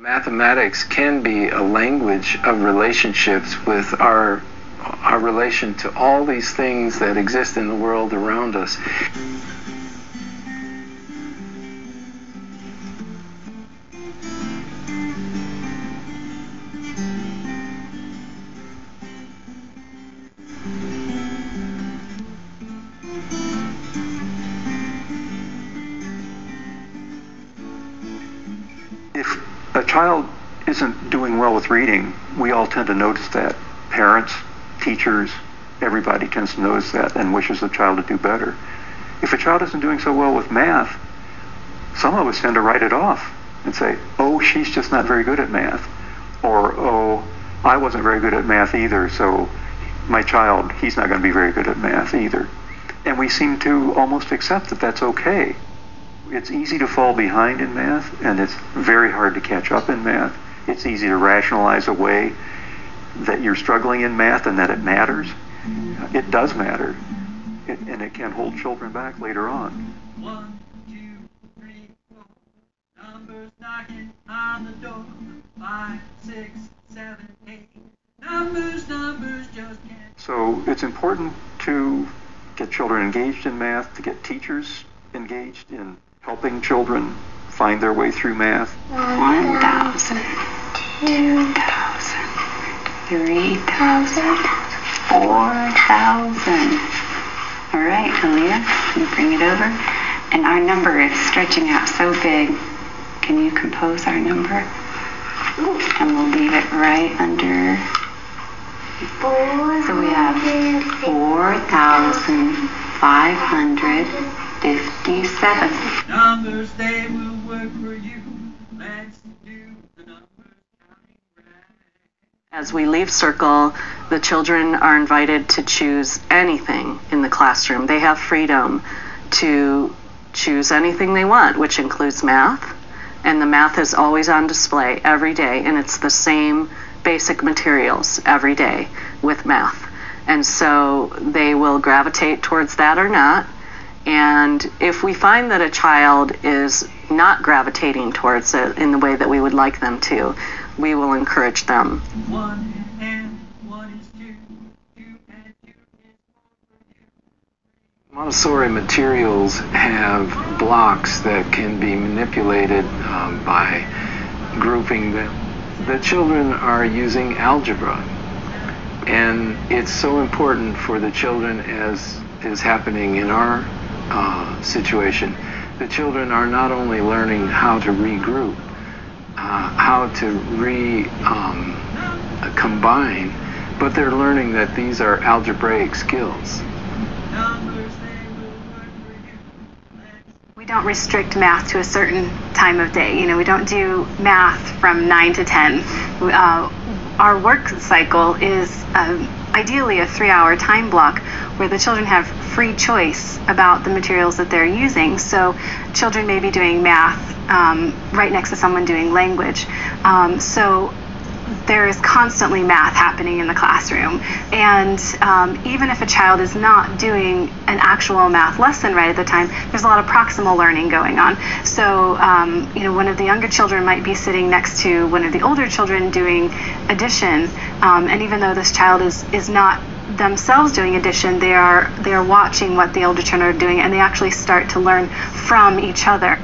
Mathematics can be a language of relationships with our relation to all these things that exist in the world around us. If a child isn't doing well with reading, we all tend to notice that. Parents, teachers, everybody tends to notice that and wishes the child to do better. If a child isn't doing so well with math, some of us tend to write it off and say, oh, she's just not very good at math. Or, oh, I wasn't very good at math either, so my child, he's not going to be very good at math either. And we seem to almost accept that that's okay. It's easy to fall behind in math, and it's very hard to catch up in math. It's easy to rationalize away that you're struggling in math and that it matters. It does matter, and it can hold children back later on. 1, 2, 3, 4. Numbers knocking on the door. 5, 6, 7, 8. Numbers just can't. So it's important to get children engaged in math, to get teachers engaged in helping children find their way through math. 1,000, 2,000, 3,000, 4,000. All right, Aaliyah, can you bring it over? And our number is stretching out so big. Can you compose our number? And we'll leave it right under. So we have 4,557. Numbers, they will work for you. Let's do the numbers counting right. As we leave Circle, the children are invited to choose anything in the classroom. They have freedom to choose anything they want, which includes math. And the math is always on display every day, and it's the same basic materials every day with math. And so they will gravitate towards that or not. And if we find that a child is not gravitating towards it in the way that we would like them to, we will encourage them. 1 and 1 is 2. 2 and 2 is 4. Montessori materials have blocks that can be manipulated by grouping them. The children are using algebra, and it's so important for the children, as is happening in our situation. The children are not only learning how to regroup, how to combine, but they're learning that these are algebraic skills. We don't restrict math to a certain time of day. We don't do math from 9 to 10. Our work cycle is ideally a 3-hour time block where the children have free choice about the materials that they're using. So children may be doing math right next to someone doing language. So there is constantly math happening in the classroom. And even if a child is not doing an actual math lesson right at the time, there's a lot of proximal learning going on. So, one of the younger children might be sitting next to one of the older children doing addition. And even though this child is not themselves doing addition, they are watching what the older children are doing, and they actually start to learn from each other.